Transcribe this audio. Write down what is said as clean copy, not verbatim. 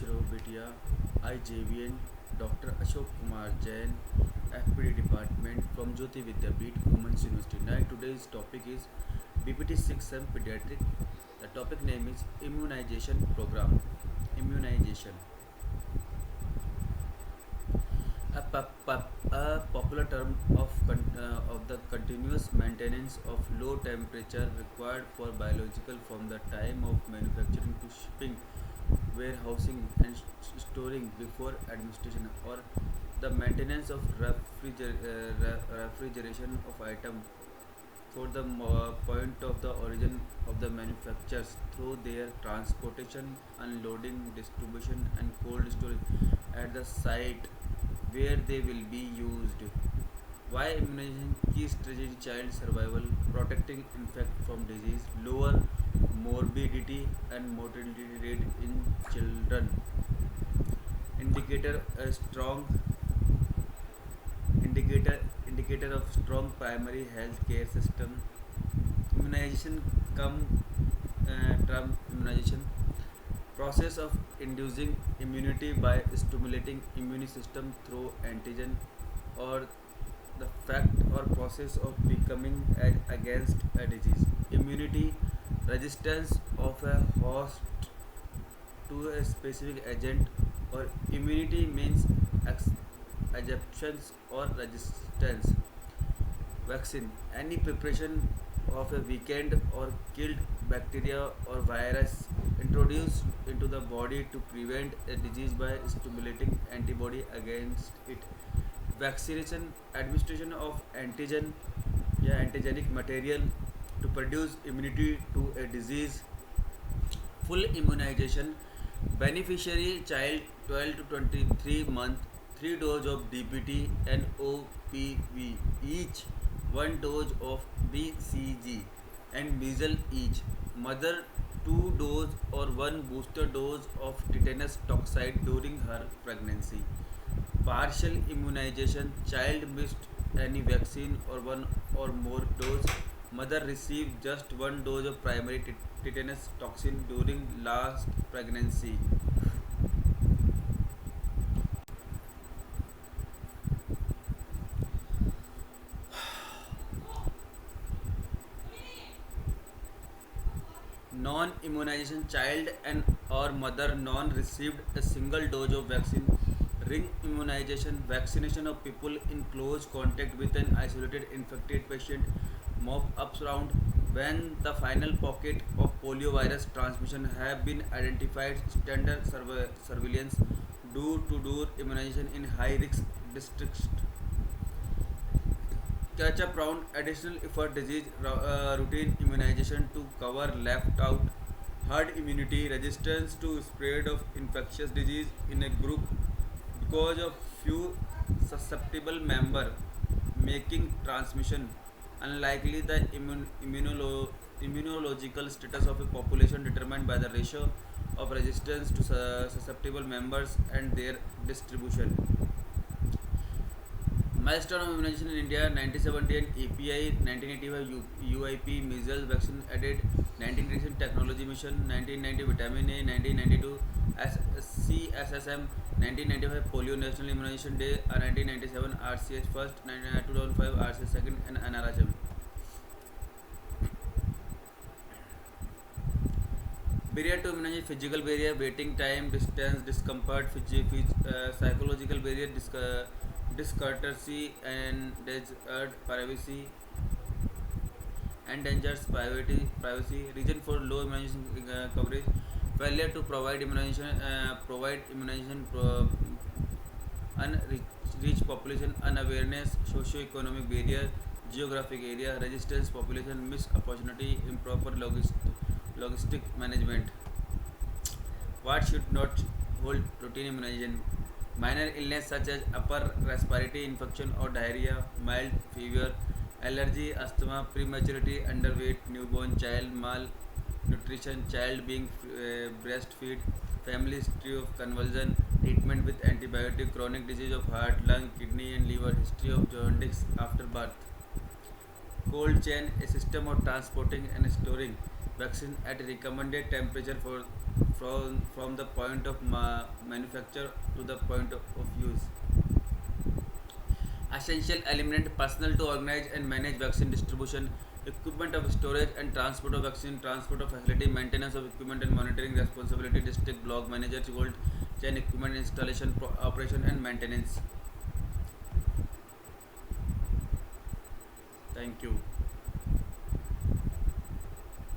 रहो बिटिया. I JVN Dr. Ashok Kumar Jain, FPD Department from Jyoti Vidyapeeth, Women's University. Now today's topic is BPT 6M Pediatric. The topic name is Immunization Program. Immunization. A popular term of the continuous maintenance of low temperature required for biological from the time of manufacturing to shipping, warehousing and storing before administration, or the maintenance of refrigeration of item for the point of the origin of the manufacturers through their transportation, unloading, distribution and cold storage at the site where they will be used. Why immunization key strategy child survival, protecting infect from disease, lower morbidity and mortality rate in children. Indicator a strong indicator of strong primary health care system. Immunization come term immunization process of inducing immunity by stimulating immune system through antigen, or the fact or process of becoming against a disease. Immunity resistance of a host to a specific agent, or immunity means adaptations or resistance. Vaccine any preparation of a weakened or killed bacteria or virus introduced into the body to prevent a disease by stimulating antibody against it. Vaccination administration of antigen, yeah, antigenic material to produce immunity to a disease. Full immunization beneficiary child 12 to 23 month, 3 dose of DPT and OPV each, 1 dose of BCG and measles each. Mother 2 dose or 1 booster dose of tetanus toxoid during her pregnancy. Partial immunization child missed any vaccine or one or more dose. Mother received just 1 dose of primary tetanus toxin during last pregnancy. Non-immunization child and or mother non received a single dose of vaccine. Ring immunization vaccination of people in close contact with an isolated infected patient. Mop ups round when the final pocket of poliovirus transmission have been identified. Standard surveillance door to door immunization in high risk districts. Catch up round additional effort disease routine immunization to cover left out. Herd immunity resistance to spread of infectious disease in a group because of few susceptible member, making transmission unlikely. The immunological status of a population determined by the ratio of resistance to susceptible members and their distribution. Milestone of immunization in India 1970 and API 1985 UIP measles vaccine added 1987 technology mission 1990 vitamin A 1992 CSSM 1995 polio national immunization day 1997 RCH first 2005 RCH second and NRHM. Barrier to immunization physical barrier waiting time distance discomfort psychological barrier discourtesy and desert privacy endangers privacy reason for low immunization coverage failure to provide immunization unreached population unawareness socio-economic barrier geographic area resistance population missed opportunity improper logistic management. What should not hold routine immunization? Minor illness such as upper respiratory infection or diarrhea, mild fever, allergy, asthma, prematurity, underweight, newborn child, malnutrition, child being breastfeed, family history of convulsion, treatment with antibiotic, chronic disease of heart, lung, kidney and liver, history of jaundice after birth. Cold chain, a system of transporting and storing vaccine at recommended temperature from the point of manufacture to the point of use. Essential element personnel to organize and manage vaccine distribution, equipment of storage and transport of vaccine, transport of facility, maintenance of equipment and monitoring responsibility, district block manager, cold chain equipment installation, operation and maintenance. Thank you.